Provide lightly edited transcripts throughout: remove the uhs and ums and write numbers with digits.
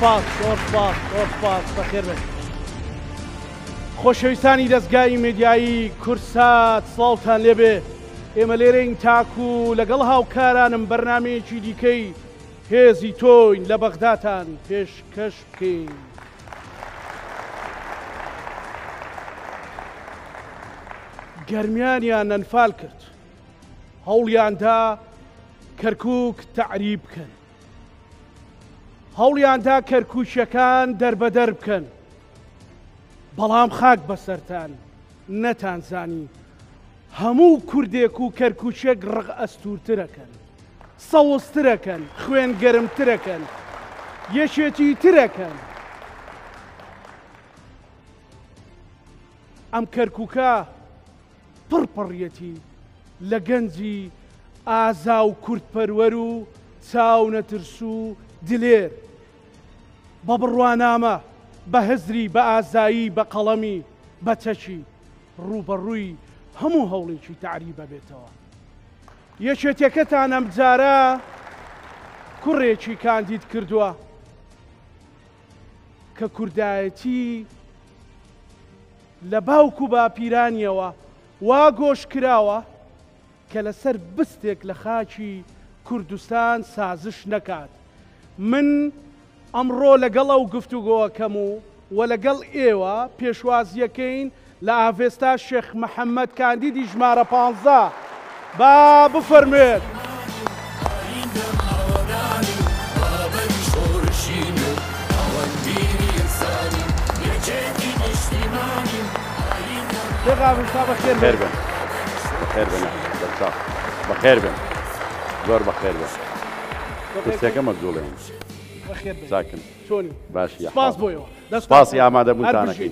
سپاس بەخێر بێت. خۆشەویستانی دەستگای میدیایی کورسات سڵاوتان لێبێ. ئێمە لێرەین تاکو لەگەڵ هاوکارانم بەرنامەیەکی دیکەی هێزی تۆین لە بەغداتان پێشکەش بکەین. گەرمیانیان نەنفال کرد، هەوڵیاندا کەرکووک تەعریب بکەن، هەوڵیاندا کەرکووچەکان دەربەدەر بکەن، بەڵام خاک بەسەرتان نەتانزانی هەموو کوردێک و کەرکووچێک ڕق ئەستورترەکەن، سەوزترەکەن، خوێن گەرمترەکەن، یەکێتی ترەکەن. ئەم کەرکووکە پڕپڕیەتی لە گەنجی ئازا و کورتپەروەر و چاو نەترس و دلێر بە بڕوانامە، بە هەزری، بە ئازایی، بە قەڵەمی، بە چەکی ڕوبەڕووی هەموو هەوڵێکی تەعریبە بێتەوە. یەکێتەکەتان ئەم جارە کوڕێکی کاندید کردووە کە کوردایەتی لە باوک و باپیرانیەوە وا گۆش کراوە کە لەسەر بستێک لە خاکی کوردستان سازش نەکات. من ئەمڕۆ لەگەڵ ئەو گفتوگۆکەم و لەگەڵ ئێوە پێشوازیەکەین لە ئاڤێستا شێخ محەممەد کاندیدی ژمارە 15 با بفەرمێت. بەخێر بن، بەخێر بن، زۆر بەخێر بن. دەستێکە مەبزوڵێن ساکن باشی سپاسی ئامادەبوونتانەکەی.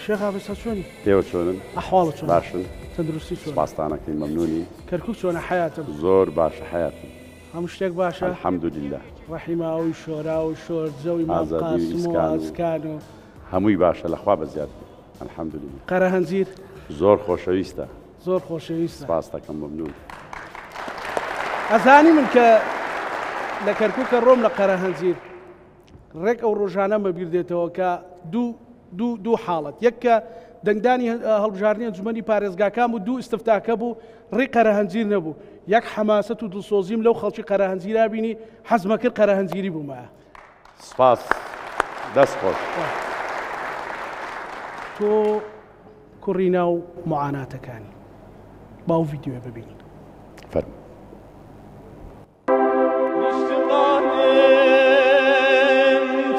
شێخ ئاڤێستا چۆنی؟ تێوە چۆنن؟ ئەحواڵە چۆن؟ باشن. تەندروستی چۆن؟ سپاستانەکەی مەمنونی. کەرکووک چۆنە حەیاتم؟ زۆر باشە حەیاتم. هەموو شتێک باشە؟ الحەمدولله. ڕەحیماوی شۆرا و شۆرجەوی ماقاسم و ئاسکان و هەمووی باشە لەخوا بەزیاد الحەمدولله. قەرە هەنجیر زۆر خۆشەویستە. زۆر خۆشەویستە. سپاس دەکەم مەمنون. ئەزانی من کە لە کەرکووکە ڕۆم لە قەرە هەنجیر ڕێک ئەو ڕۆژانە بەبیر دێتەوە کە دوو حاڵەت، یەک کە دەنگدانی هەڵبژاردننی ئەنجومەنی پارێزگاکان بوو، دوو ئستفتاکە بوو، ڕێی قەرە هەنجیر نەبوو. یەک حەماسەت و دڵسۆزیم لەو خەڵکی قەرە هەنجیرا بینی حەزمەکرد قەرە هەنجیری بوومایە. سپاس دەست خۆش. تۆ کوڕی ناو معاناتەکانی باو ڤیدیۆ ببینی. فەرموو.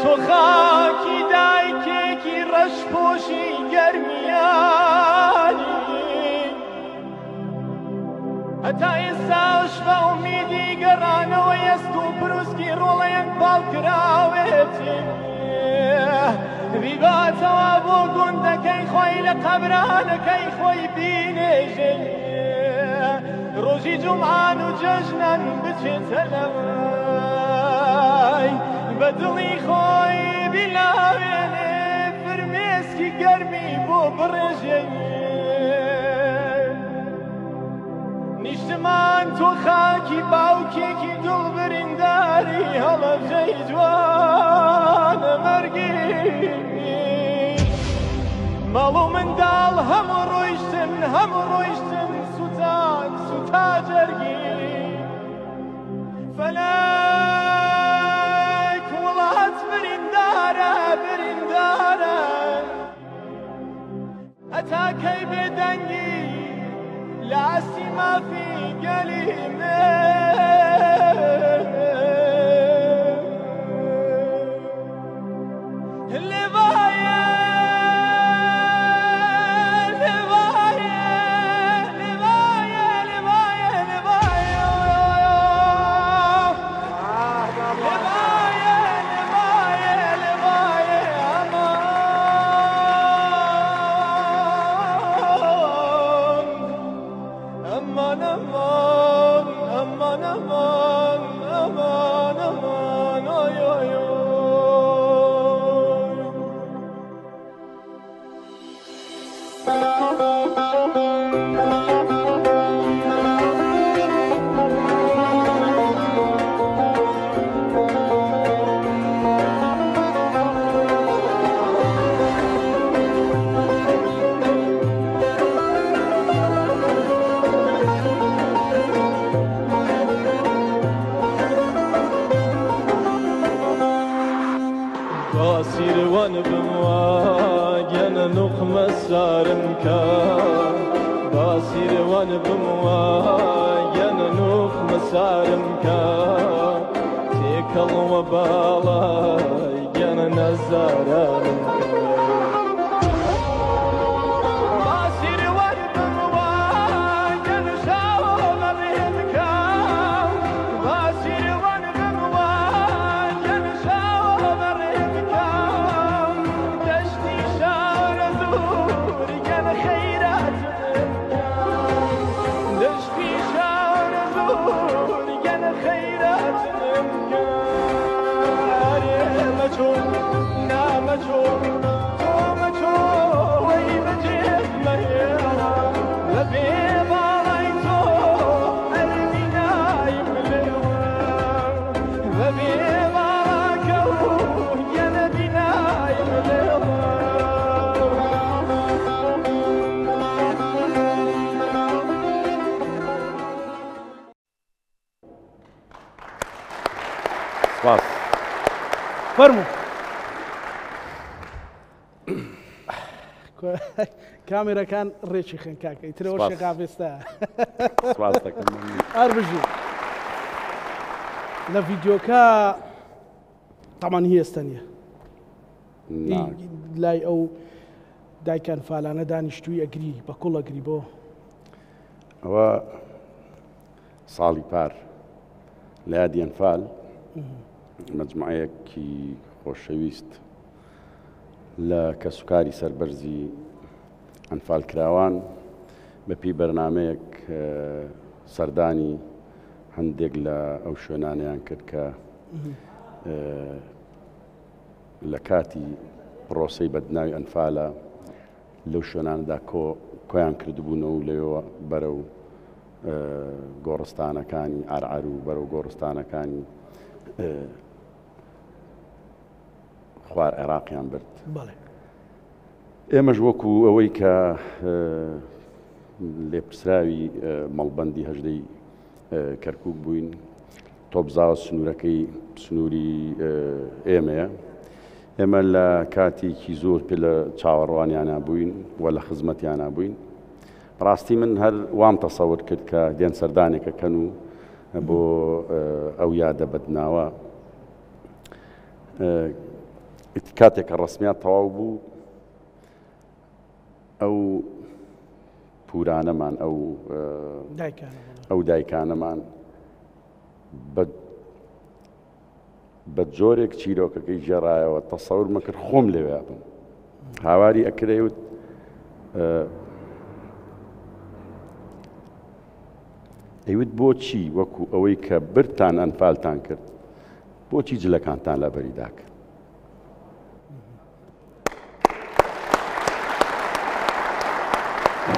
تۆ خاکی دایکێکی ڕەشپۆشی گەرمیانی، هەتا ئێستاش بە ئومیدی گەڕانەوە ئەست و پرووسکی ڕۆڵەیەک باڵکراوێتی ریباتەوە بۆ گوندەکەی خۆی لە قەبرانەکەی خۆی بینێژێ ڕۆژی جومعان و جەژنان بچێتە لەوای بە دڵی خۆی بیلاوێنێ فرمێسکی گەرمی بۆ بڕێژێ نیشتمان تۆ خاکی باوکێکی دڵ برینداری هەڵەبجەی جوانە مەرگی ماڵ و منداڵ هەموو ڕۆیشتن سوتا جەرگی فەلەک وڵات بریندارە هەتا کەی بێدەنگی لە ئاستی مافی گەلی وانا بموايا نوخ مسارمك تيكل وبالاي انا نزارمك سپاس. فرمو كاميرا كان ريشي خنكاك يتروشي غافستا سپاس دەکەم. أربجي لا فيديوكا طبعا هي استنية نعم. لاي أو داي كان فالانا دانشتوي أجري بكل أجري بو ئەوە ساڵی پار لە یادی ئەنفال مەجموعەیەکی خۆشەویست لە کەسوکاری سەربەرزی ئەنفال کراوان بەپی بەرنامەیەک سەردانی هەندێک لە ئەو شوێنانیان کرد کە لە کاتی پرۆسەی بەدناوی ئەنفالە لەو شوێناندا کۆیان کردبوونەوە و لەوێەوە بەرەو گۆڕستانەکانی ئارعەر و بەرەو گۆڕستانەکانی خوار عێراقیان برد. ئێمەش وەکو ئەوەی کە لێپرسراوی مەڵبەندی هەژدەی کەرکووک بووین تۆبزاوە سنوورەکەی سنووری ئێمەیە. ئێمە لە کاتێکی زۆر پێ لە چاوەڕوانیانە بووین و لە خزمەتیانە بووین. ڕاستی من هەر وام تەسەور کرد کە دێن سەردانێکەکەن و بۆ ئەو یادە بەدناوە کاتێکە ڕسمیات تەواو بوو ئەو پورانەمان ئەو دایکانەمان بە جۆرێک چیرۆکەکەی ژێڕایەوە تەسەور مەکرد خۆم لەوێ بم هاواری ئەکرێوت ئەیوت بۆچی وەکو ئەوەی کە برتان ئەنفالتان کرد بۆچی جلەکانتان لە بەریدا کرد.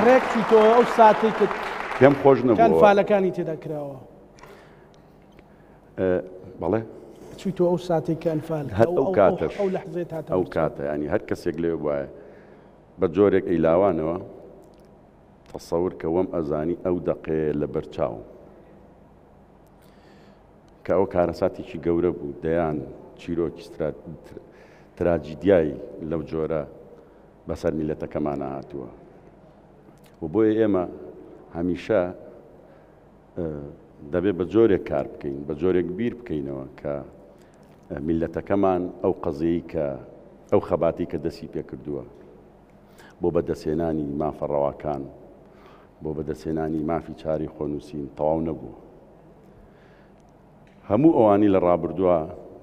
ڕێک چیتەوە ئەو ساتێک کە پێم خۆش نەبوو ئەنفالەکانی تێدا کراوە. بەڵێ چیتۆ ئەو ساتێک کە ئەنفال هەر ئەو کاتەش ئەو لەحزەیە هاتە ئەو کاتە ینی هەر کەسێک لێ وایە بە جۆرێک ئەیلاوانەوە تەسەور کە وەم ئەزانی ئەو دەقەیە لە بەرچاو کە ئەو کارەساتێکی گەورە بوو دەیان چیرۆکی تراجیدیایی لەو جۆرە بەسەر میلەتەکەمانە هاتووە و بۆیە ئێمە هەمیشە دەبێت بە جۆرێک کار بکەین بە جۆرێک بیر بکەینەوە کە میلەتەکەمان ئەو قەزەیە کە ئەو خەباتی کە دەستی پێ کردووە بۆ بەدەستێنانی مافە ڕەواکان بۆ بەدەستێنانی مافی چاری خۆنووسین تەواو نەبووە. هەموو ئەوانی لە ڕابردووە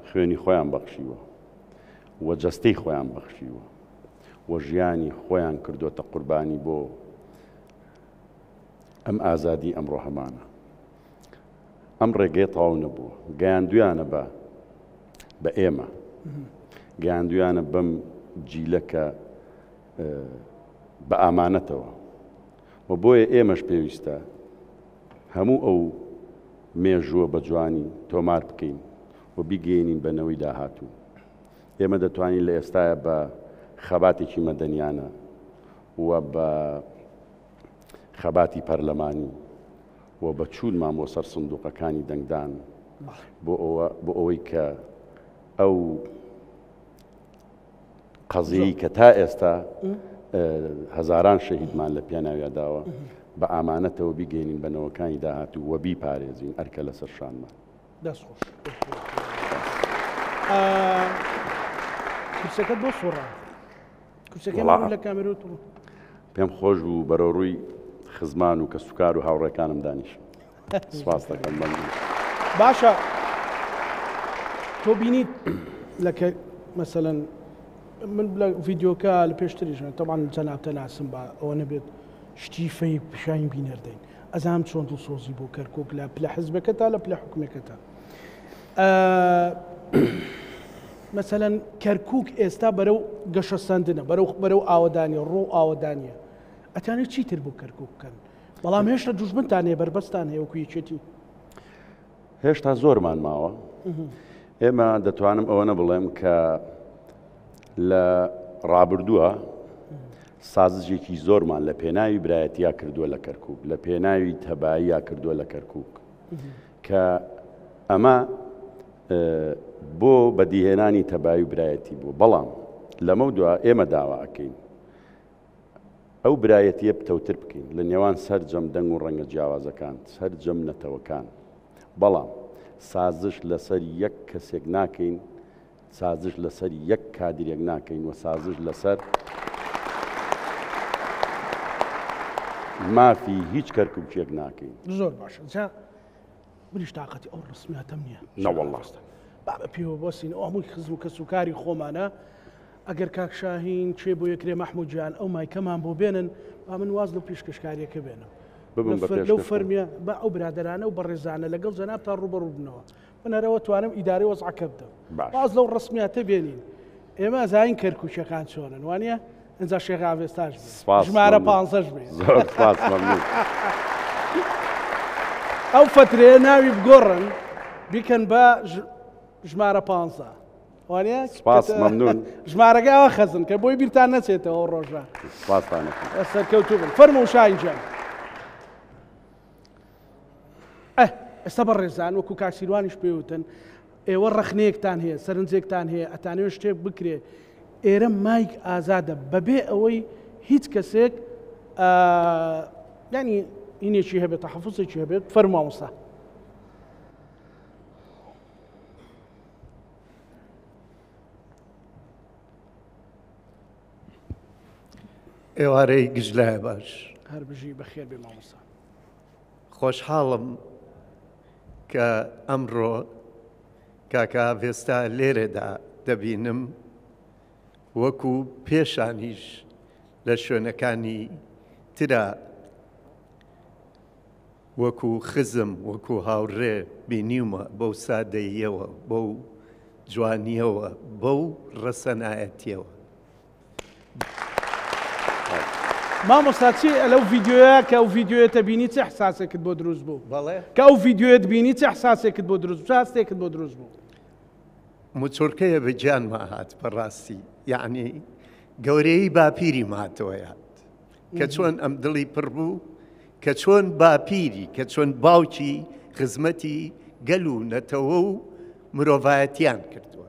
خوێنی خۆیان بەخشیوە و جەستەی خۆیان بەخشیوە و ژیانی خۆیان کردوتە قوربانی بۆ ئەم ئازادی ئەمڕۆ هەمانە. ئەم ڕێگەی تەواو نەبووە گەیاندویانە بە ئێمە گەیاندویانە بەم جیلەکە بە ئامانەتەوە و بۆیە ئێمەش پێویستە هەموو ئەو مێژووە بە جوانی تۆمار بکەین و بیگەینین بەنەوەی داهاتوو. ئێمە دەتوانین لە ئێستاە بە خەباتێکی مەدەنیانە و بە خەباتی پەرلەمانی و بە چوونمان بۆ سەر سندوقەکانی دەنگدان بۆ ئەوەی کە ئەو قەزەیەی کە تا ئێستا هەزاران شەهیدمان لە پێناویاداوە بە ئامانەتەوە بیگەینین بەنەوەکانی داهاتوو وە بیپارێزین ئەرکە لەسەر شانمان. دەست خۆش. کورسەکەت بۆ سۆڕا کورسەکەی لە کامێرۆت پێم خۆش بوو بەرەڕووی خزمان و کە سوکار و هاوڕێکانم دانیش. سپاس دەکەم بەمن. باشە تۆ بینیت لەکە مەسەلەن من لە ڤیددیۆکە لە پێشتریژن تەمان جەنابتە ناسم بە ئەوە نەبێت شتی فەی پیشین بینەردەین ئەزانم چۆن دڵسۆزی بۆ کەرکک لە پلە حزبەکەتا لە پلە حکومەکەتە. مەسەلەن کەرکک ئێستا بەرەو گەشەسەندنە بەرەو ئاوەدانی ڕۆ ئاوەدانیە ئەتانێت چیتر بۆ کەرکک بکەن بەڵام هێشتا دوژمنتان هەیە بەربەستان هەیە وەکو یەکێتی هێشتا زۆرمان ماوە. ئێمە دەتوانم ئەوە بڵێم کە لە ڕابردووە سازژێکی زۆرمان لە پێناوی برایەتیا کردووە لە کەرکک لە پێناوی تەباییە کردووە لە کەرکک کە ئەمە بۆ بەدیهێنانی تەبایی و برایەتی بوو. بەڵام لەمە دووە ئێمە داواکەین ئەو برایەتیە پتەوتر بکەین لە نێوان سەرجەم دەنگ و ڕەنگە جیاوازەکان سەرجەم نەتەوەکان. بەڵام سازش لەسەر یەک کەسێک ناکەین سازش لەسەر یەک کادرێک ناکەین و سازش لەسەر مافی هیچ کەرکووکێک ناکەین. زۆر باشە جا منیش تااقەتی ئەو ڕسمیاتەم نییە نەوەڵاستە با بە پێوە بۆسین ئەو هەمووی خزم و کەسوکاری خۆمانە ئەگەر کاک شاهین چێ بۆ یەکرێ مەحموود جیان ئەو مایکەمان بۆ بێنن با من واز لەو پێشکەشکاریەکە بێنم لەو فەرمیە بە ئەو برادرانە و بەڕێزانە لەگەڵ جەناب تا ڕوبەڕوو بنەوە منەرەوە توانم ئیداری وەزعەکە بدەم باز لەو ڕسمیاتە بێنین ئێمە زاین کەرکووچەکان چۆنن وانە ئەنجا شێخ ئاوێستاش ژمارە 15 بێت ئەو فترەیە ناوی بگۆڕن بیکەن بە ژمارە 15 وانە ژمارەکەەوە خەزن کە بۆی بیرتان نەچێتەوە ڕۆژە سەرکەوتو بن فەرمە و شاینجان. ئێستا بە ڕێزان وەکو کاکسیروانیش پێوتن ئێوە ڕەخنەیەکتان هەیە سەرنجێکتان هەیە ئەتانێت شتێک بکرێ ئێرە مایک ئازادە بەبێ ئەوەی هیچ کەسێک ینی هینێکی هەبێت تەحەفوزێکی هەبێت فەرماوەستا. ئێوارەی گژلای باش هەر بژی بەخێر بێ مامۆستا. خۆشحاڵم کە ئەمڕۆ کاکە ئاڤێستا لێرەدا دەبینم وەکو پێشانیش لە شوێنەکانی ترا وەکو خزم وەکو هاوڕێ بینیومە بەو سادەییەوە بەو جوانیەوە بەو ڕەسەنایەتیەوە. مامۆستا چی لەو ڤیددیۆیە کە ئەو ڤیددیۆیەتە بینی چه حساسێکت بۆ دروست بوو کە ئەو ڤیددیۆیەت بینی چه حساسێکت بۆ دروست بوو هەستێکت بۆ دروست بوو؟ موچۆرکەیە بە گیانما هات بەڕاستی یعنی گەورەی باپیری ماتەوە یاد کە چۆن ئەم دڵی پڕ بوو کە چۆن باپیری کە چۆن باوکی خزمەتی گەل و نەتەوە و مرۆڤایەتیان کردووە.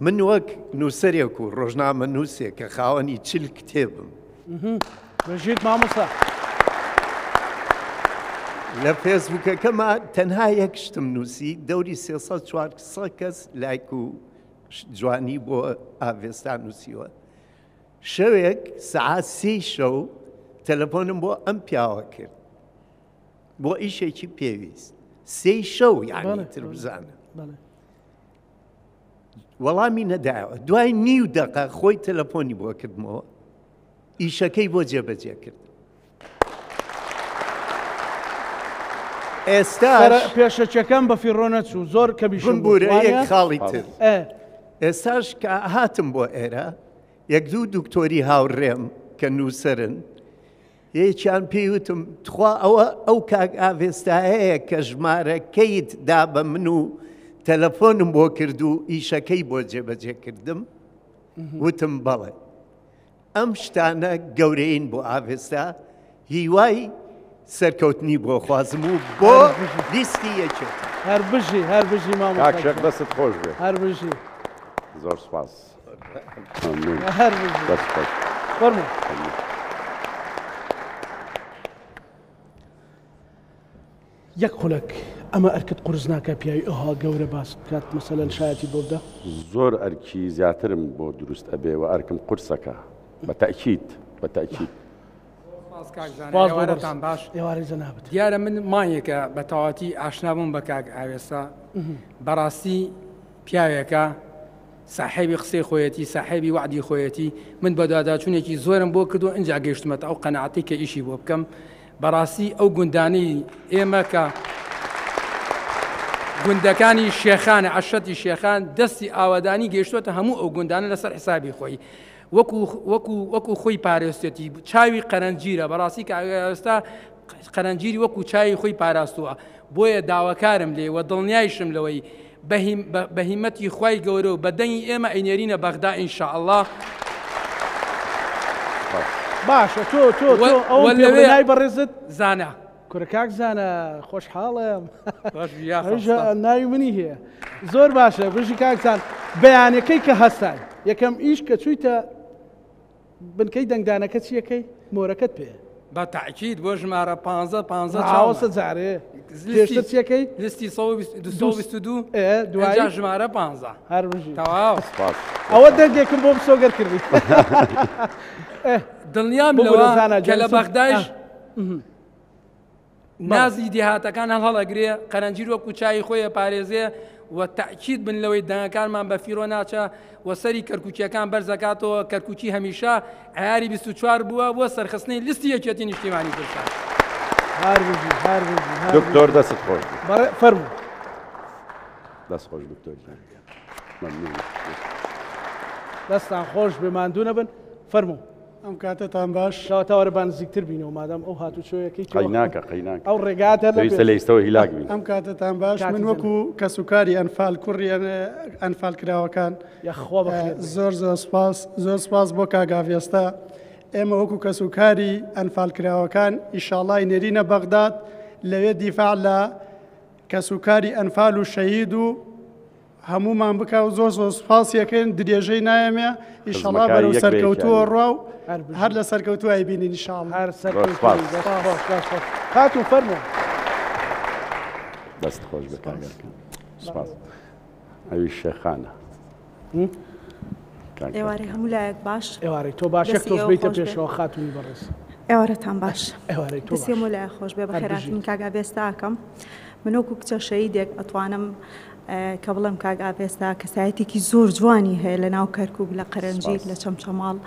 من وەک نووسەرێک و ڕۆژنامە نووسێک کە خاوەنی چل کتێبم بەژیت مامۆستا لە فێسبووکەکەمە تەنها یەک شتم نووسی دەوری 300 کەس لایک و جوانی بۆ ئاڤێستا نووسیوە. شەوێک سەعات 3 شەو تەلەفۆنم بۆ ئەم پیاوە کرد بۆ ئیشێکی پێویست 3 شەو یعنی تر بزانە وەڵامی نەدایەوە. دوای نیو دەقە خۆی تەلەفۆنی بۆ کردمەوە ئیشەکەی بۆ جێبەجێ کرد. ئێستا پێشەچەکەم بە فیڕۆ نەچوو زۆر کە بمبورە یەک خاڵی تر ئێستاش کە هاتم بۆ ئێرە یەک دوو دکتۆری هاوڕێم کە نووسەرن یەکیان پێیوتم تخوا ئەو کاک ئاڤێستایەیە کە ژمارەکەیت دا بە من و تەلەفۆنم بۆ کرد و ئیشەکەی بۆ جێبەجێ کردم وتم بەڵێ ئەم شتانە گەورەین بۆ ئاڤێستا هیوای سەرکەوتنی بۆ خوازم و بۆ لیستی یەکێت هەر بژی مامۆستا کاکشێک دەست خۆش بێ هەر بژی زۆر سپاس هەر بژی فەرموو یەک خولەک ئەمە ئەرکت قورس ناکە پیاوی ئەوها گەورە باس بکات مەسەلەن شایەتی بۆ بدە زۆر ئەرکی زیاترم بۆ دروست ئەبێ و ئەرکم قورسەکە بەتەئکید ئێوارەتان باش ئێوارەی جەنابەت دیارە من مانگێکە بە تەواتی ئاشنا بووم بە کاک ئاوێستا بەڕاستی پیاوێکە ساحێبی قسەی خۆیەتی ساحێبی وعدی خۆیەتی من بە داداچوونێکی زۆرم بۆ کردو اینجا گەیشتمەتە ئەو قەنەعەتی کە ئیشی بۆ بکەم بەڕاستی ئەو گوندانەی ئێمە کە گوندەکانی شێخانە عەشەتی شێخان دەستی ئاوادانی گەیشتوەتە هەموو ئەو گوندانە لەسەر حسابی خۆی وەکو خۆی پارێستێتی چاوی قەرەنجیرە بەڕاستی کە ئێستا قەرەنجیری وەکو چاوی خۆی پاراستووە بۆیە داواکارم لێ و دڵنیایشم لەوەی بەهیمەتی خوای گەورە و بەدەنگی ئێمە ئەینێرینە بەغدا ئینشاءالله باشە تۆ ئەوەی بەڕێزت زانە کورکاک زانە خۆشحاڵم ناوی منی هەیە زۆر باشە بژی کاکزان بەیانەکەی کە هەستان یەکەم ئیش کە چوویتە بنکەی دەنگدانەکە چیەکەی مۆرەکەت پێ بە تاکید بۆ ژمارە 15 جارێ پێشتر چیەکەی لیستی 222 دوای ژمارە 15 هەر بژی تەواو ئەوە دەنگێکم بۆ بسۆگەر کردی دڵنیام لەوە کە لە بەغداش نازی دێهاتەکان هەڵەگرێ قەرەنجیر وەکو چای خۆیە پارێزێ و تاکید بن لەوەی دەنگەکانمان بە فیرۆ ناچە و سەری کەرکووکیەکان بەرزەکاتەوە کەرکووکی هەمیشە عیاری 24 بووە بۆ سەرخستنەی لیستی یەکێتی نیشتیمانی کوردستان دکتۆر دەست خۆش فەرموو دەست خۆش دکتۆر دەستان خۆش بێ ماندوو نەبن فەرموو ئەم کاتتان باش شاوەتاوەرەبان نزیکتر بینەوە مادام ئەو هاتوچۆیەکەی قەیناکە ئەو ڕێگاتە لە ئێستەوە هیلاک بین ئەم کاتتان باش من وەکو کەسوکاری ئەنفال کوڕی ئەنفال کراوەکان زۆر سپاس بۆ کاگاڤێستا ئێمە وەکو کەسوکاری ئەنفال کراوەکان ئیشاڵای نێرینە بەغداد لەوێ دیفاع لە کەسوکاری ئەنفال و شەهید و هەمومان بکە و زۆر سپاسیەکەن درێژەی نایەمێ ئیشاڵا بەرەو سەرکەوتووە ڕوا و هەر لە سەرکەوتوو ئایبینین ئیشاڵ هەر هات و فەرموو دەست خۆش بە کاگەرکە سپاس ئەوی شێخانە ئێوارەی هەموو لایەک باش ئێوارەی تۆ باشێک تۆ بیتە پێشەوە خاتونی بەڕێز ئێوارەتان باش ئێوارەی تۆ دەستی هەموو لایەک خۆش بێ بە خێراتین کاگا بێستاکەم من وەکو کچە شەهیدێک ئەتوانم کە بڵم کاک ئاڤێستا کەسایەتێکی زۆر جوانی هەیە لە ناو کەرکووک لە قەرەنجیر لە چەمچەماڵ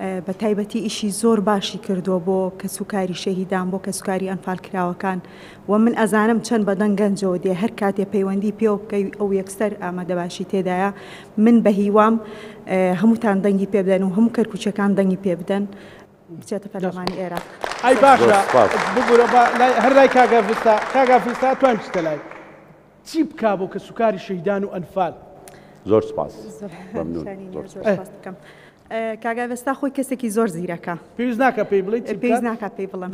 بە تایبەتی ئیشی زۆر باشی کردووە بۆ کەسوکاری شەهیدان بۆ کەسوکاری ئەنفال کراوەکان و من ئەزانم چەند بەدەنگ گەنجەوە دێ هەر کاتێ پەیوەندی پێوە بکەی ئەو یەکسەر ئامادەباشی تێدایە من بە هیوام هەمووتان دەنگی پێ بدەن و هەموو کەرکووچەکان دەنگی پێ بدەن بچێتە پەرلەمانی عێراق ئەی باشە بگورە هەر لای کاگافیستا توان بچتە لای چی بکا بۆ کەسوکاری شەهیدان و ئەنفال زۆر سپاس کاگاڤێستا خۆی کەسێکی زۆر زیرەکە پێویست ناکە پێی بڵێ پێویست ناکە پێی بڵێم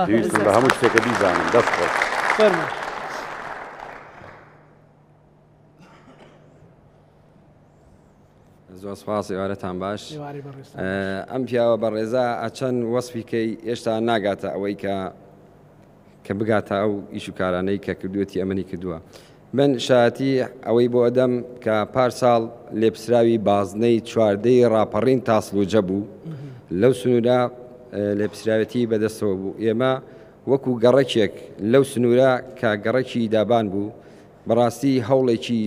پێویستم بە هەموو شتێکە بیزانم دەست خۆش فەرموو زۆر سپاس ئێوارەتان باش ئەم پیاوە بەڕێزا ئەچەند وەسفیکەی هێشتا ناگاتە ئەوەی کە بگاتە ئەو ئیش و کارانەی کە کردوەتی ئەمەنی کردووە من شایەتی ئەوەی بۆ ئەدەم کە پارساڵ لێپسراوی بازنەی چواردەی ڕاپەڕین تاسلوجە بوو لەو سنوورە لێپسراوەتی بەدەستەوە بوو ئێمە وەکو گەڕەکێک لەو سنوورە کە گەڕەکی دابان بوو بەڕاستی هەوڵێکی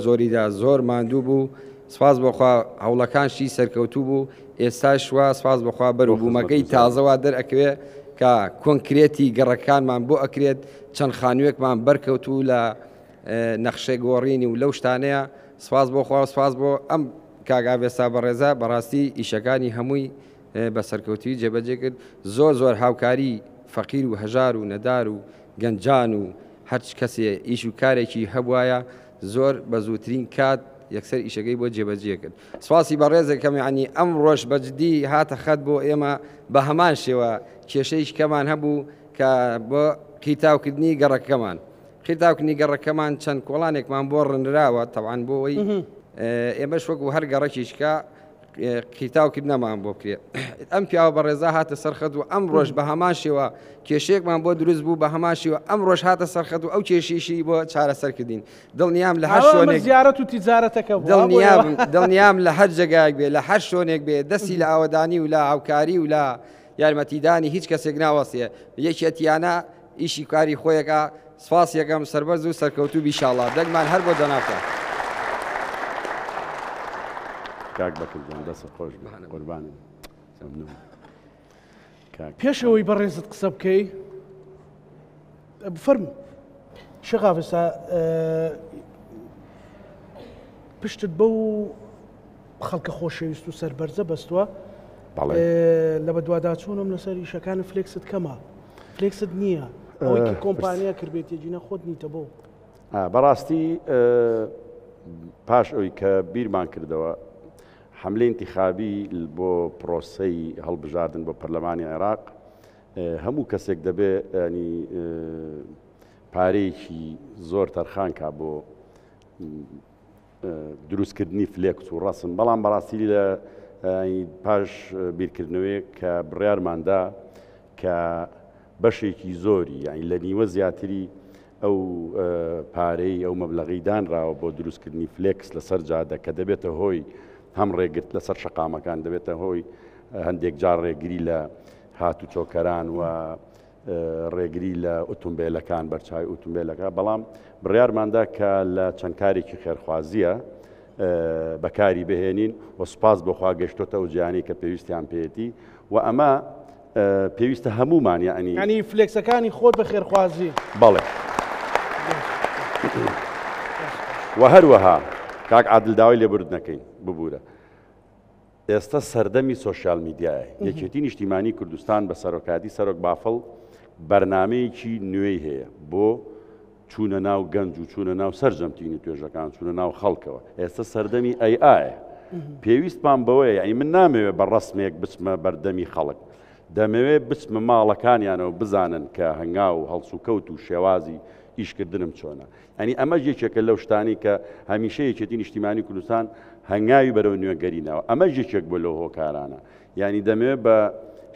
زۆریدا زۆر ماندوو بوو سپاس بەخوا هەوڵەکانشی سەرکەوتوو بوو ئێستاش وە سپاس بەخوا بەروبوومەکەی تازەوا دەرئەکەوێ کە کۆنکرێتی گەڕەکانمان بۆ ئەکرێت چەند خانوویەکمان بەرکەوتوو لە نەخشەی گۆڕینی و لەو شتانەیە سپاس بۆخوا سپاس بۆ ئەم کاگاڤێستا بەڕێزا بەڕاستی ئیشەکانی هەمووی بە سەرکەوتوی جێبەجێ کرد زۆر هاوکاری فەقیر و هەژار و نەدار و گەنجان و هەرچ کەسێ ئیش و کارێکی هەبوایە زۆر بە زووترین کات یەکسەر ئیشەکەی بۆ جێبەجێ کرد سپاسی بەڕێزێکەکەم یعنی ئەم ڕۆژ بەجددی هاتە خەت بۆ ئێمە بە هەمان شێوە کێشەیش کەمان هەبوو کە بۆ قیتاوکردنی گەڕەکەمان قیتاوکردنی گەڕەکەمان چەند کۆڵانێکمان بۆ ڕنراوە تەوان بۆ ئەوەی ئێمەش وەکو هەر گەڕەکیشکە قیتاوکردنەمان بۆ بکرێت ئەم پیاوە بەڕێزا هاتە سەرخەت و ئەم ڕۆژ بە هەمان شێوە کێشەیەکمان بۆ دروست بوو بە هەمان شێوە ئەم ڕۆژ هاتە سەرخەت و ئەو کێشیشی بۆ چارەسەرکردین دڵنیام لە هەر شوێنێک زیارەت و تیجارەتەکە دڵنیام لە هەر جێگایەک بێ لە هەر شوێنێک بێ دەستی لە ئاوەدانی و لە هاوکاری و لە یارمەتیدانی هیچ کەسێک ناوەسیە یەکێتیانە ئیشی کاری خۆیەکە سپاس یەکەم سەربەرز و سەرکەوتوو بیشاڵڵا دەنگمان هەر بۆ دەناکە کاک بەکردن دەسە خۆش قوربانم پێشەوەی بەڕێزت قسە بکەی بفەرم شەقافستا پشتت بەو خەڵکە خۆشەویست و سەربەرزە بەستووە لە بەدواداچوونم لەسەر ئیشەکانی فلێکست کەمە فلێکست نییە ئەوەی کۆمپانیا کردبێتێجینە خۆت نیتە بۆ بەڕاستی پاش ئەوی کە بیرمان کردەوە حملەی انتخابی بۆ پرۆسەی هەڵبژاردن بۆ پەرلەمانی عێراق هەموو کەسێک دەبێ ینی پارەیەکی زۆر تەرخانکە بۆ دروستکردنی فلێکس و ڕەسم بەڵام بەڕاستی لە پاش بیرکردنەوەی کە بڕیارماندا کە بەشێکی زۆری یانی لە نیوە زیاتری ئەو پارەی ئەو مەبلەغی دانراوە بۆ دروستکردنی فلێکس لەسەر جادە کە دەبێتە هۆی هەم ڕێگرت لەسەر شەقامەکان دەبێتە هۆی هەندێک جار ڕێگری لە هاتو چۆکەران و ڕێگری لە ئۆتۆمبیلەکان بەرچاوی ئۆتۆمبیلەکە بەڵام بڕیارماندا کە لە چەند کارێکی خێرخوازیە بەکاری بهێنین و سوپاس بۆخوا گەشتۆتە ئەو جیانی کە پێویستیان پێێتی و ئەمە پێویستە هەمومان ینی فلێکسەکانی خۆت بە خێرخوازی بەڵێ و هەروەها کاک عادل داوای لێبورد نەکەین ببوورە ئێستا سەردەمی سۆشیال میدیایە یەکێتی نیشتیمانی کوردستان بە سەرۆکاتی سەرۆک بافڵ بەرنامەیەکی نوێی هەیە بۆ چوونە ناو گەنج و چوونە ناو سەرجەمتیینی توێژەکان چوونە ناو خەڵکەوە ئێستا سەردەمی ئەیە پێویستمان بەوەیە ئەی من نامەوێت بە ڕسمێک بچمە بەردەمی خەڵک دەمەوێت بچمە ماڵەکانیانەوە بزانن کە هەنگاو و هەڵسو کەوت و شێوازی ئیشکردنم چۆنە ئەنی ئەمە یەکێکە لەو شتانی کە هەمیشە یەکێتی نیشتیمانی کوردستان هەنگاوی بەرەو نوێگەرینەوە ئەمە یەکێک بۆ لەو هۆکارانە یعنی دەمەوێت بە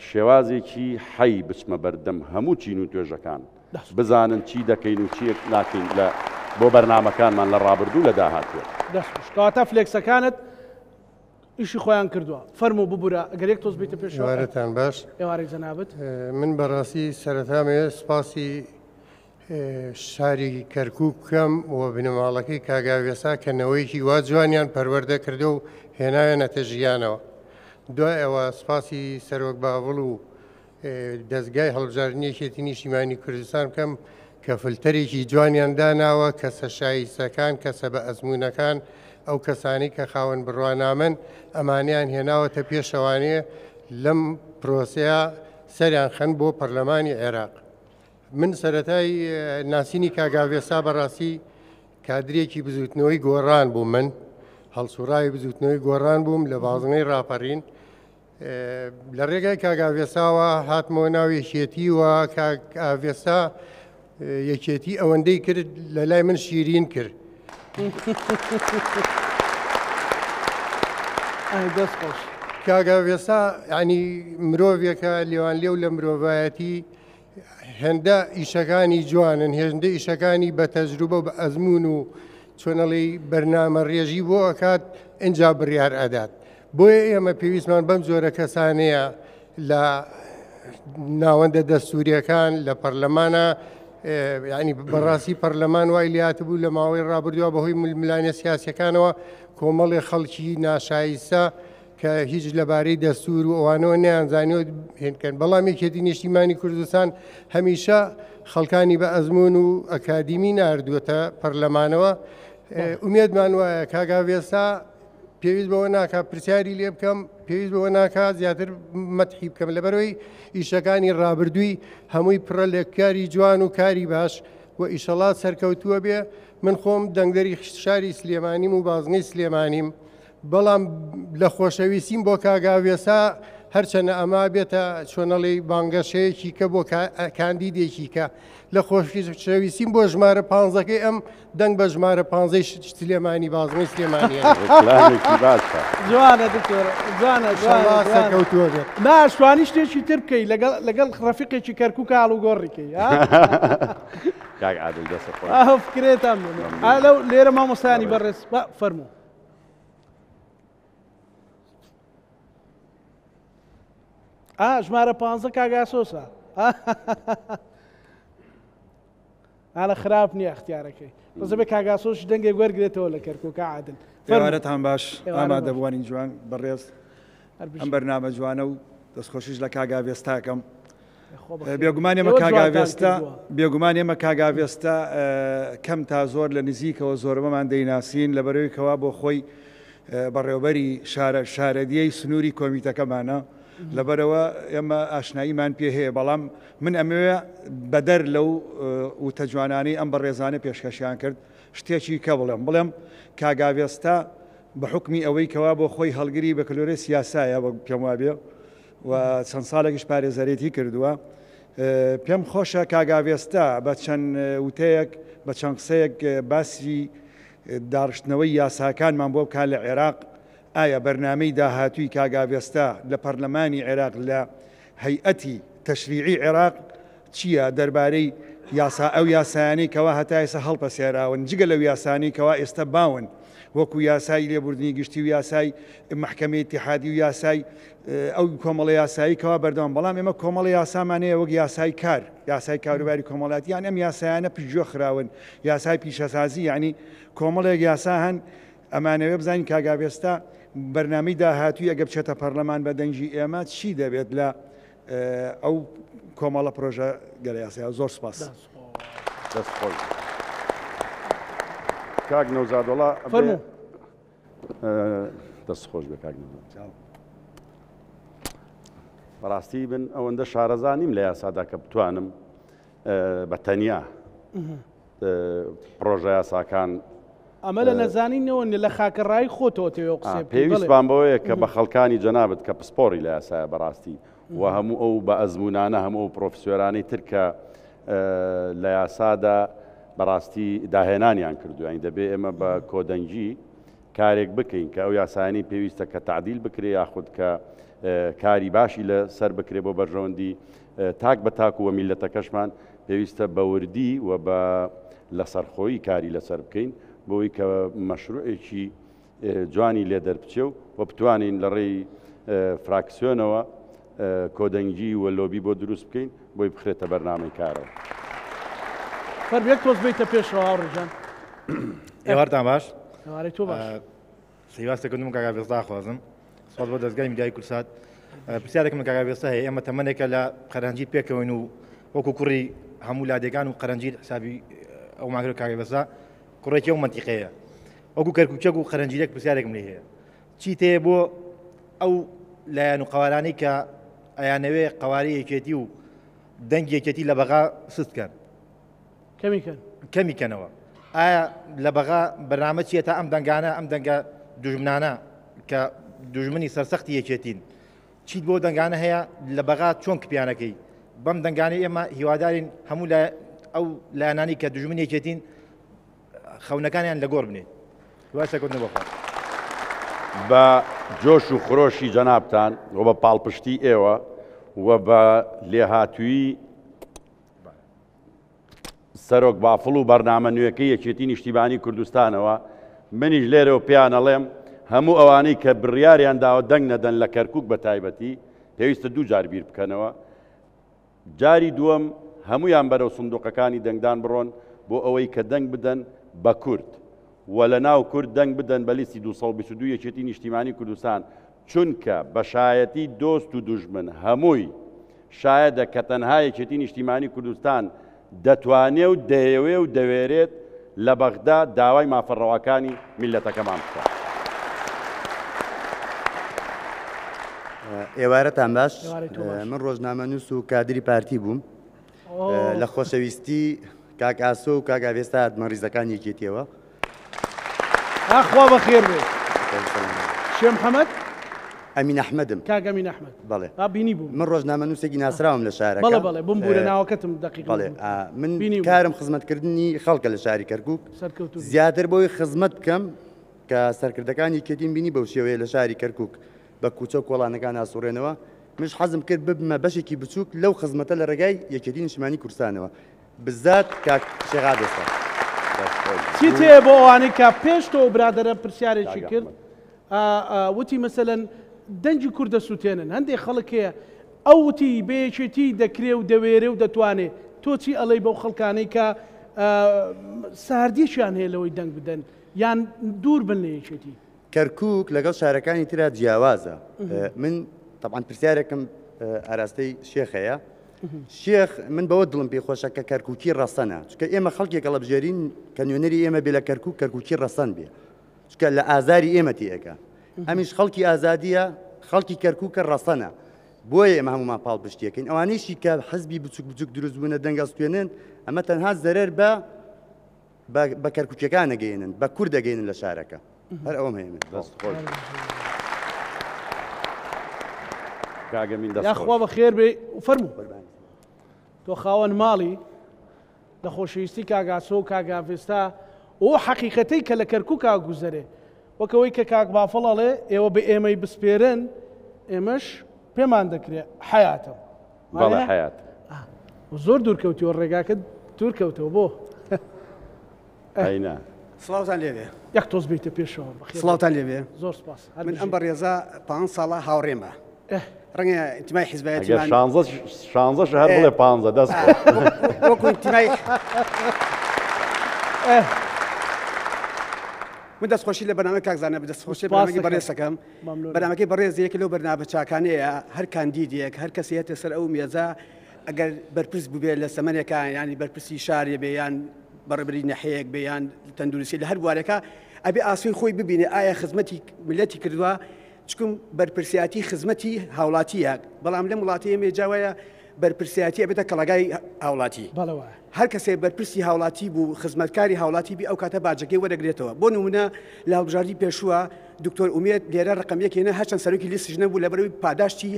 شێوازێکی حەی بچمە بەردەم هەموو چین و توێژەکان بزانن چی دەکەین و چی ناکەین لە بۆ بەرنامەکانمان لە ڕابردوو لە داهاتوە دەستکاتە فلێکسەکانت ئیشی خۆیان کردووە فەرموو ببوورە ئەگەرێک تۆز بیتە پێشوارەتان باش ئێوارێک جەنابەت من بەڕاستی سەرەتامێ سپاسی شاری کەرکووک بکەم و بنەماڵەکەی کاگاوێسا کەنەوەیکی وا جوانیان پەروەردە کردو و هێناوێنەتە ژیانەوە دوای ئەوە سپاسی سەرۆک باوڵ و دەستگای هەڵبژاردنیەکێتی نیشتیمانی کوردستان بکەم کە فلتەرێکی جوانیان داناوە کەسە شایستەکان کەسە بە ئەزمونونەکان ئەو کەسانی کە خاوەن بڕوانامن ئەمانیان هێناوەتە پێشەوانێ لەم پرۆسەیە سەریان خەن بۆ پەرلەمانی عێراق من سەرەتای ناسینی کاگاوێسا بەڕاستی کادرێکی بزوتنەوەی گۆڕان بوو من هەڵسوڕاوی بزوتنەوەی گۆڕان بووم لە بازنەی ڕاپەڕین لە ڕێگای کاگاوێساوە هاتمەوە ناو یەکێتی و کاگاوێسا یەکێتی ئەوەندەی کرد لە لای من شیرین کرد کاگاوێسا ینی مرۆڤێکە لێوان لێو لە مرۆڤایەتی هێندە ئیشەکانی جوانن هێندە ئیشەکانی بە تەجروبە بە ئەزمون و چۆنەڵی بەرنامە ڕێژی بۆ ئەکات ئەنجا بڕیار ئەدات بۆیە ئێمە پێویستمان بەم جۆرە کەسانەیە لە ناوەندە دەستوریەکان لە پەرلەمانە ینی بەڕاستی پەرلەمان وای لاتە بوو لە ماوەی ڕابردووە بەهۆی ململانە سیاسەکانەوە کۆمەڵی خەڵکی ناشایستە کە هیچ لەبارەی دەستور و ئەوانەوە نیانزانیەوە هێنکەن بەڵام یەکێتی نیشتیمانی کوردستان هەمیشە خەڵکانی بە ئەزمون و ئەکادیمی ناردووەتە پەرلەمانەوە ئومێدمان وایە کاگاوێسا پێویست بەوە ناکە پرسیاری لێ بکەم پێویست بەوە ناکە زیاتر مەتحی بکەم لەبەرەوەی ئیشەکانی ڕابردووی هەمووی پڕە لە کاری جوان و کاری باش و ئیشەڵات سەرکەوتووە بێ من خۆم دەنگدەری شاری سلێمانیم و بازنەی سلێمانیم بەڵام لە خۆشەویستیم بۆ کاگاوێسا هەرچەنە ئەما بێتە چۆنەڵی بانگەشەیەکی کە بۆ کاندیدێکی کە لە خۆشویستیم بۆ ژمارە 15ەکەی ئەم دەنگ بە ژمارە 15 سلێمانی بازمەی سلێمانی جوانە دکتۆر جوانە کەوتووە بێت ناشتوانی شتێکی تر بکەی لەگەڵ ڕەفیقێکی کەرکووک هاڵوگۆڕیکەی کاک عادل دەستە فکرێتان لەو لێرە مامۆستانی بەڕێز فەرموو ژمارە 15 کاگاسۆسە ئالە خراپ نییە اختیارەکەی بەزە بێ کاگاسۆش دەنگێک وەرگێتەوە لە کەرکووکە عادل ئێوارەتان باش ئامادەبوانی جوان بەڕێز ئەم بەرنامە جوانە و دەستخۆشیش لە کاگاوێستاکەم بێگومان ئێمە کاگاوێستا کەم تا زۆر لە نزیکەوە زۆربەمان دەیناسین لە بەرەوەی کەوا بۆ خۆی بەڕێوەبەری شارەدیەی سنووری کۆمیتەکەمانە لەبەرەوە ئێمە ئاشناییمان پێ هەیە بەڵام من ئەمەوێ بەدەر لەو وتە جوانانەی ئەم بەڕێزانە پێشکەشیان کرد شتێکی کە بڵێم کاگاوێستا بە حکمی ئەوەی کەوا بۆ خۆی هەڵگری بە کلۆرە سیاسایە بە پێم وابێ و چەند ساڵێکیش پارێزەرێتی کردووە پێم خۆشە کاگاوێستا بە چەند وتەیەک بە چەند قسەیەک باسی داڕشتنەوەی یاساکانمان بۆ بکات لە عێراق ئایا بەرنامەی داهاتووی کاگاوێستا لە پەرلەمانی عێراق لە هەیئەتی تەشریعی عێراق چییە دەربارەی ئەو یاسایانەی کەوا هەتا ئێستا هەڵپەسێراون جگە لەو یاسانی کەوا ئێستا باون وەکو یاسای لێبوردنی گشتی و یاسای محکەمەی اتحادی و یاسای ئەو کۆمەڵە یاسایی کەوا بەردەوام بەڵام ئێمە کۆمەڵە یاسامانەیە وەک یاسای کار یاسای کاروباری کۆمەڵاتیان ئەم یاسایانە پژۆ خراون یاسای پیشەسازی یعنی کۆمەڵێک یاسا هەن ئەمانەوێ بزانین کاگاوێستا بەرنامەی داهاتووی ئەگە بچێتە پەرلەمان بە دەنگی ئێمە چی دەبێت لە ئەو کۆمەڵە پرۆژە گەلە یاسایە زۆر سپاس دەستخۆش کاک نەوزادوڵا دەستخۆش بە کاک نەوزاد بەڕاستی بن ئەوەندە شارەزانیم لە یاسادا کە بتوانم بە تەنیا پرۆژە یاساکان ئەمە لە نەزانینەوە لە خاکەڕایی خۆتەوە تێوە قسە پێویستمان بەوەیە کە بە خەڵکانی جەنابەت کە پسپۆری لە یاسایە بەڕاستی و هەموو ئەو بە ئەزمونانە هەموو ئەو پرۆفسیۆرانەی ترکە لە یاسادا بەڕاستی داهێنانیان کردووانی دەبێت ئێمە بە کۆدەنجی کارێک بکەین کە ئەو یاسایانی پێویستە کە تعدیل بکرێ یاخود کە کاری باشی لە سەر بکرێ بۆ بەرژەوەندی تاک بە تاک و میلەتەکەشمان پێویستە بە وردی و بە لەسەرخۆیی کاری لەسەر بکەین بۆی کە مەشروعێکی جوانی لێ دەربچێ و بتوانین لە ڕێی فراکسیۆنەوە کۆدەنگی و لۆبی بۆ دروست بکەین بۆی بخرێتە بەرنامەی کارەوە. فەربێک تۆز بیتە پێشەوە هاوڕێجان. ئێوارتان باش؟ ئێوارەی تۆ باش. سەیواستەکردم کاگاوێستا خوازم. سوال بۆ دەستگای میدیای کورسات. پرسیارێکم لە کاگاوێستا هەیە ئێمە تەمەنێکە لە قەرەنجیر پێکەوەین و وەکو کوڕی هەموو لادێکان و قەرەنجیر حسابی ئەو ماگرە کاگاوێستا کوڕێکی ئەو منتیقەیە. وەکو کەرکووچەک و قەرەنجیرێک پرسیارێکم لێ هەیە. چی تەیە بۆ ئەو لایەن و قەوارانەی کە ئەیانەوێ قەواری یەکێتی و دەنگ یەکێتی لە بەغا سستکەن؟ کەمیکەنەوە. ئایا لە بەغا بەرنامە چیە تا ئەم دەنگانە ئەم دەنگە دوژمنانە کە دوژمنی سەرسەختی یەکێتین چیت بۆ دەنگانە هەیە لە بەغا چۆن کپیانەکەی بەم دەنگانەی ئێمە هیوادارین هەموو ئەو لایەنانی کە دوژمنی یەکێتین خەونەکانیان لە گۆڕ بنێت. واسەکردن بۆ بە جۆش و خۆشی جەنابتان و بە پاڵپشتی ئێوە و بە لێهاتووی سەرۆک بافڵ و بەرنامە نوێەکەی یەکێتی نیشتیبانی کوردستانەوە منیش لێرەوە پیان ئەڵێم هەموو ئەوانەی کە بڕیاریان داوە دەنگ نەدەن لە کەرکووک بە تایبەتی پێویستە دوو جار بیر بکەنەوە. جاری دووەم هەمویان بەرەو سندوقەکانی دەنگدان بڕۆن بۆ ئەوەی کە دەنگ بدەن بە کورد و لە ناو کورد دەنگ بدەن بە لیستی 222 یەکێتی نیشتیمانی کوردستان چونکە بەشایەتی دۆست و دوژمن هەمووی شایەدە کە تەنها یەکێتی نیشتیمانی کوردستان دەتوانێ و دەیەوێ و دەوێرێت لە بەغدا داوای مافەڕەوەکانی میلەتەکەمان بکات. ئێوارەتان باش من ڕۆژنامەنووس و کادری پارتی بووم لە خۆشەویستی کاک ئاسۆ و کاک ئاوێستا هاتمە ڕیزەکان یەکێتیەوە. ئاخوا بەخێر بێ. شێ محەممەد ئەمین ئەحمەدم. کاک ئەمین ئەحمەد. بەڵێ. بینی بوو. من ڕۆژنامەنووسێکی ناسراوم لە شارەکە. بەڵێ بمبورە ناوەکەتم دقیق. بەڵێ من کارم خزمەتکردنی خەڵکە لە شاری کەرکووک. سەرکەوتوو. زیاتر بۆی خزمەت بکەم کە سەرکردەکانی کێتین بینی بەو شێوەیە لە شاری کەرکووک بە کوچە و کۆڵانەکان ئاسوڕێنەوە. مش حەزم کرد ببمە بەشێکی بچووک لەو خزمەتە لە ڕێگای یەکێتی نیشتیمانی کوردستانەوە. بزات کاک شێغا دەستا. چی تێ بۆ ئەوانەی کە پێش تۆ برادەرە پرسیارێکی کرد وتی مەسەلەن دەنجی کوردە سووتێنن هەندێک خەڵک هەیە ئەو وتی بەیەکێتی دەکرێ و دەوێرێ و دەتوانێت تۆ چی ئەڵێی بەو خەڵکانەی کە ساردیشیان هەیە لەوەی دەنگ بدەن یان دوور بن لە یەکێتی کەرکووک لەگەڵ شارەکانی ترا جیاوازە. من طبعا پرسیارێکم ئاراستەی شێخەیە. شێخ من بەوە دڵم پێ خۆشە کە کەرکووکی ڕەسەنە چکە ئێمە خەڵکێکە لە بژێرین کە نوێنەری ئێمە بێ لە کەرکووک کەرکووکی ڕەسەن بێ چکە لە ئازاری ئێمە تێەکە. ئەمیش خەڵکی ئازادیە خەڵکی کەرکووکە ڕەسەنە بۆیە ئێمە هەمومان پاڵ پشتیەکەین. ئەوانەیشی کە حەزبی بچوک بچوک دروست بوونە دەنگە سوێنن ئەمە تەنها زەرەر بە کەرکووکیەکان نەگەێنن بە کوور دەگەێنن لە شارەکە. هەر ئەوم هەیە یاخوا بە خێر بێ و فەرموو تۆ خاوەن ماڵی لە خۆشەویستی کاگاسۆ و کاگافێستا ئەو حەقیقەتەی کە لە کەرکووکا گوزەرێ وەکەوەی کە کاک بافەڵەڵێ ئێوە بە ئێمەی بسپێرن ئێمەش پێمان دەکرێت حیاتەوە حیات زۆر دوورکەوتیوە ڕێگاکە دوورکەوتەوە بۆ سڵاوتان لێبێ یەک تۆز بیتە پێشەوە سڵاوتان لێبێ زۆر سپاس من ئەم بە ڕێزە 5 ساڵە هاوڕێمە ڕەنگە ئینتیمای حیزبایەتی شانزەش هەر بڵێ 15 دەست وەکو ئینتیمای من دەستخۆشی لە بەنامە کاکزانە دەستخۆشی بەنامەکەی بەڕێزەکەم بەنامەکەی بەڕێز یەکە لەو بەرنامە چاکانەیە هەر کاندیدێک هەر کەسی هێتە سەر ئەو مێزە ئەگەر بەرپرس بووبێ لە سەمەنێکان ینی بەرپرسی شارێ بێ یان بەڕێبەری نەحەیەک بێ یان تەندروستی لە هەر بوارەکە ئەبێ ئاسوی خۆی ببینێ ئایا خزمەتی ملەتی کردووە چکم بەرپرسیاتی خزمەتی هاوڵاتیە بەڵام لەم وڵاتی ئێمە جاوایە بەرپرسیاتی ئەبێتە کەڵەگای هاوڵاتی هەر کەسێ بەرپرسی هاوڵاتی بوو خزمەتکاری هاوڵاتی بی ئەو کاتە باجەکەی وەرەگرێتەوە بۆ نمونە لە هەڵبژاردی پێشووە دکتۆر ئومێد لێرە ڕقەمەکێنە هەرچەند سەرۆکی لیستی نەبوو لەبەرەوەی پاداشتی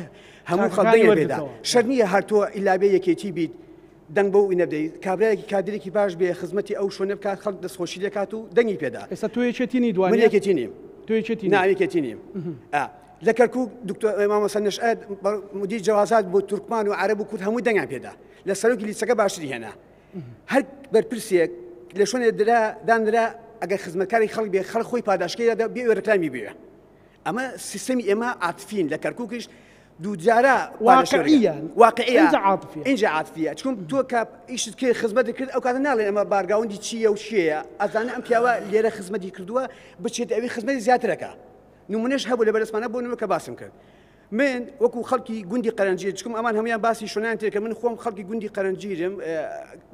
هەموو خەڵکی پێدا شەر نییە هەرتۆ ئیلابێ یەکێتی بیت دەنگ بۆ نەبدەیت کابراایەکی کادرێکی باش بێ خزمەتی ئەو شوێنە بکات خەڵک دەستخۆشی لێکات و دەنگی پێدا ئێستا تۆ یەکێتی دوای من یەکێتی نیم ناوێکێتی نیم لە کەرکووک دکتۆر مامۆستا نەشئەت مدیر جوازات بۆ تورکمان و عەرەب و کورد هەموو دەنگیان پێدا لە سەرۆکی لیستەکە باشتری هێنا هەر بەرپرسێک لە شوێنێ دانرا ئەگەر خزمەتکاری خەڵک بێ خەڵک خۆی پاداشکەیدا بێ ڕکلامی بێ ئەمە سیستەمی ئێمە عاتفین لە کەرکووکش دووجارە اینجا عاتفیە چون تۆ کە ئیشت کرد خزمەتی کرد ئەو کاتە ناڵێن ئەمە بارگاوندی چییە و شێیە ئەزانە ئەم پیاوە لێرە خزمەتی کردووە بچێت ئەوی خزمەتی زیاترەکە نمونەش هەبوو لە بەرزمانە بۆ نمە کە باسم کرد من وەکو خەڵکی گوندی قەرەنجیر چکم ئەمان هەمویان باسی شوێنیان تێکە من خۆم خەڵکی گوندی قەرەنجیرم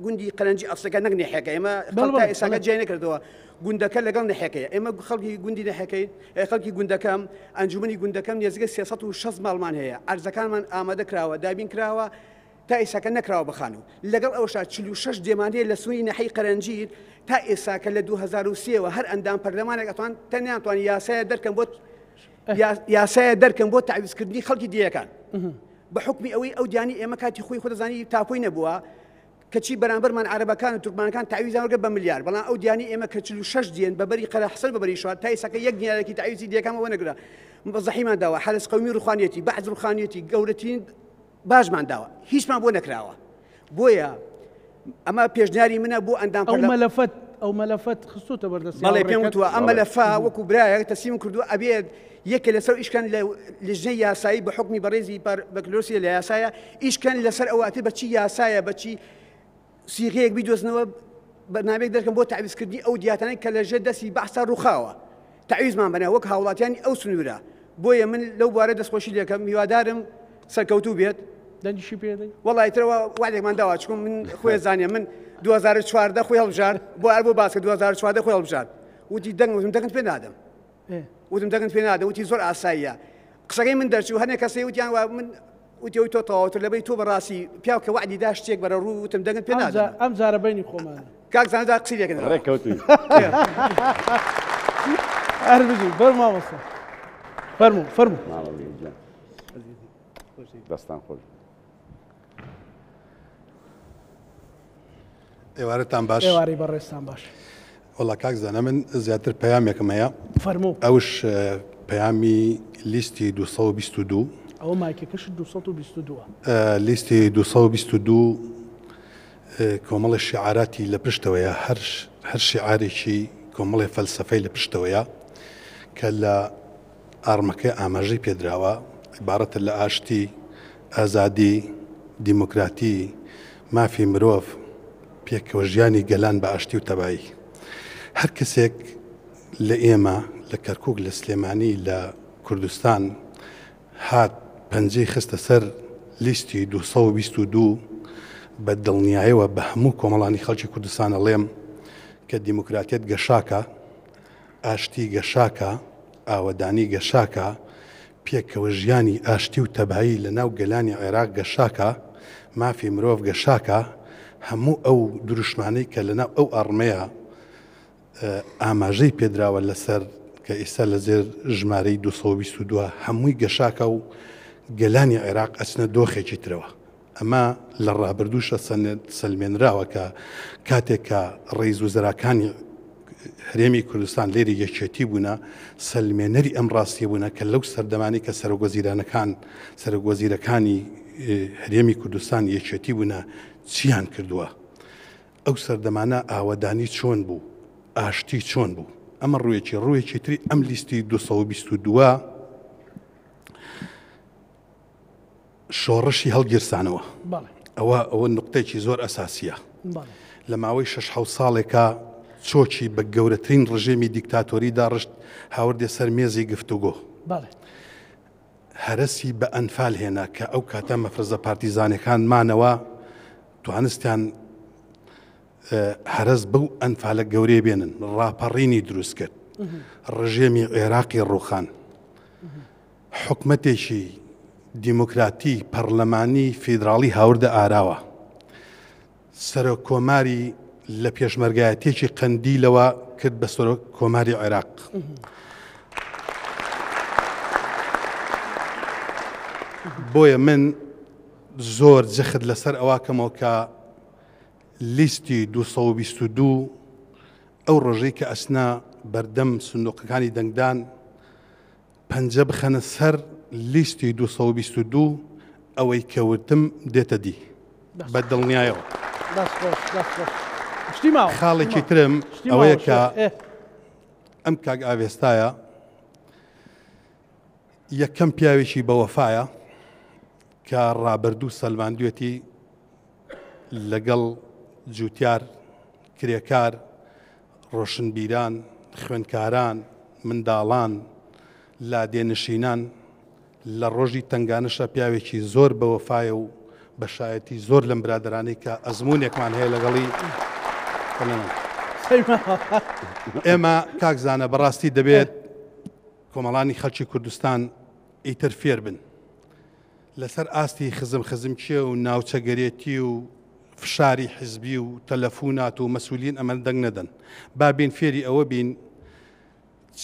گوندی قەرەنجی ئەفسەکە نەک نەحێکە ئێمە خەڵکا ئێساکە جێ نەکردەوە گوندەکە لەگەڵ نەحێکەیە ئێمە خەڵکی گوندی نەحێکەی خەڵکی گوندەکەم ئەنجومنی گوندەکەم نێزگە 360 ماڵمان هەیە ئەرزەکانمان ئامادە کراوە دابین کراوە تا ئێساکە نەکراوە بخانوو لەگەڵ ئەوشا 46 دێمانەیە لە سوی نەحەی قەرەنجیر تا ئێساکە لە 2023ەوە هەر ئەندام پەرلەمانێک ئەتوان تەنیانتوان یاسایە دەرکەم بۆ یاسایە دەرکەم بۆ تعویزکردنی خەڵکی دیەکان بە حکمی ئەوەی ئەو دیانی ئێمە کاتی خۆی خۆدەزانی تاپۆی نەبووە کەچی بەرامبەرمان عەرەبەکان و تورکمانەکان تعویزیان وەرگە بە ملیار بەڵام ئەو دیانی ئێمە کە 46 دیێن بەبەری قەرە حەسەن بەبەری شوار تا ئێساکە یەک دیارێکی تعویزی دیەکانەوە نەگرا بەزەحیمان داوە حالس قەومی ڕوخانیەتی بەعز ڕوخانیەتی گەورەترین باشمان داوە هیچمان بۆ نەکراوە بۆیە ئەمە پێشنیاری منە بۆ ئەندام ئەو مەلەفەت خستوتە بەردەست بەڵێ پێم وتووە ئەم مەلەفە وەکو برایە تەسلیم کردووە ئەبێت یەکە لەسەر ئیشکەن لە لژنەی یاسایی بە حکمی بەڕێزی بەکلۆسی لە یاسایە ئیشکەن لەسەر ئەواتە بەچی یاسایە بەچی سیغەیەک بیدۆزنەوە بەنامێک دەرکەم بۆ تعویزکردنی ئەو دیاتانەی کە لەژێر دەستی بەحسا ڕووخاوە تعویزمان بنە وەک هاوڵاتیانی ئەو سنوورە بۆیە من لەو بوارە دەستخۆشی لێکەم میوادارم سەرکەوتوو بێت دەنجشی پێدەی وەڵی ترەوە وعدێکمان داوا چکم من خۆی زانیە من 2014 خۆی هەڵبژار بۆ ئەر بۆ باسکە 2014 خۆی هەڵبژار وتی دەنگم دەنگت پێ نادەم وتم دەنگت پێ نادەم وتی زۆر ئاساییە قسەکەی من دەرچوو هەنێک کەسەی وتیان من وتی تۆ تەواوتر لەبەی تۆ بەڕاستی پیاو کە وعدی دا شتێک بەرە ڕوو وتم دەنگت پێ نادەم ئەم جارە بینی خۆمان کاک زانەدا قسەی لێکن هەر بژی بەر مامۆستا فەرموو فەرموو دەستان خۆش ئێوارەتان باش ئێواری بەڕێستان باش وەڵا کاک زانە من زیاتر پەیامێکم هەیە فەرموو ئەوش پەیامی لیستی 222 ئەوە مایکەکەش 222 لیستی 222 کۆمەڵی شیعاراتی لە پشتەوەیە هەر شیعارێکی کۆمەڵی فەلسەفەی لە پشتەوەیە کە لە ئارمەکەی ئاماژەی پێدراوە عیبارەتە لە ئاشتی ئازادی دیموکراتی مافی مرۆڤ پێکەوە ژیانی گەلان بە ئاشتی و تەبایی هەر کەسێک لە ئێمە لە کەرکووک لە سلێمانی لە کوردستان هات پەنجەی خستە سەر لیستی 222 بە دڵنیاییەوە بە هەموو کۆمەڵانی خەڵکی کوردستانە لێم کە دیموکراتیت گەشاکە ئاشتی گەشاکە ئاوەدانی گەشاکە پێکەوە ژیانی ئاشتی و تەبایی لە ناو گەلانی عێراق گەشاکە مافی مرۆڤ گەشاکە هەموو ئەو دروشمانەی کە لەناو ئەو ئەڕمەیە ئاماژەی پێدراوە لەسەر کە ئێستا لە زێر ژمارەی 222 هەمووی گەشاکە و گەلانی عێراق ئەچنە دۆخێکی ترەوە ئەمە لە ڕابردووشە سەلمێنراوە کە کاتێک کە ڕێیز وزەراکانی هەرێمی کوردستان لێری یەکێتی بوونە سەلمێنەری ئەم ڕاستی بوونە کە لەو سەردەمانی کە سەرۆکوەزیرەکانی هەرێمی کوردستان یەکێتی بوونە چیان کردووە ئەو سەردەمانە ئاوەدانی چۆن بوو ئاشتی چۆن بوو ئەمە ڕوویەکی تری ئەم لیستی 222 شۆڕشی هەڵگیرسانەوە ئەوە نقطەیەکی زۆر ئەساسیە لە ماوەی 6 ساڵێکە چۆکی بە گەورەترین ڕژێمی دیکتاتۆری داڕشت هاوردێ سەر مێزی گفتوگۆ هەرسی بە ئەنفال هێنا کە ئەو کاتە مەفرزە پارتیزانەکانمانەوە توانستیان هەرس بەو ئەنفالە گەورەی بێنن ڕاپەڕینی دروست کرد ڕژێمی عێراقی ڕوخان حکومەتێکی دیموکراتی پەرلەمانی فیدراڵی هاوردە ئاراوە سەرۆک کۆماری لە پێشمەرگایەتێکی قەندیلەوە کرد بە سەرۆک کۆماری عێراق بۆیە من زۆر جەخت لەسەر ئەواکەمەوە کە لیستی 222 ئەو ڕۆژەی کە ئەسنا بەردەم سندوقەکانی دەنگدان پەنجە بخەنە سەر لیستی 222 ئەوەی کەوتم دێتە دی بە دڵنیایەوە خاڵێکی ترم ئەوەیە کە ئەم کاک ئاوێستایە یەکەم پیاوێکی بەوەفایە کە ڕابردوو سەلماندوێتی لەگەڵ جوتیار کرێکار ڕۆشنبیران خوێندکاران منداڵان لادێنشینان لە ڕۆژی تنگانشە پیاوێکی زۆر بەوەفایە و بەشایەتی زۆر لەم برادرانەی کە ئەزمونێکمان هەیە لەگەڵی ئێمە کاکزانە بەڕاستی دەبێت کۆمەڵانی خەڵکی کوردستان ئیتر فێر بن لەسەر ئاستی خزم کێ و ناوچەگەرێتی و فشاری حزبی و تەلەفونات و مەسئولین ئەمە دەنگ نەدەن با بین فێری ئەوە بین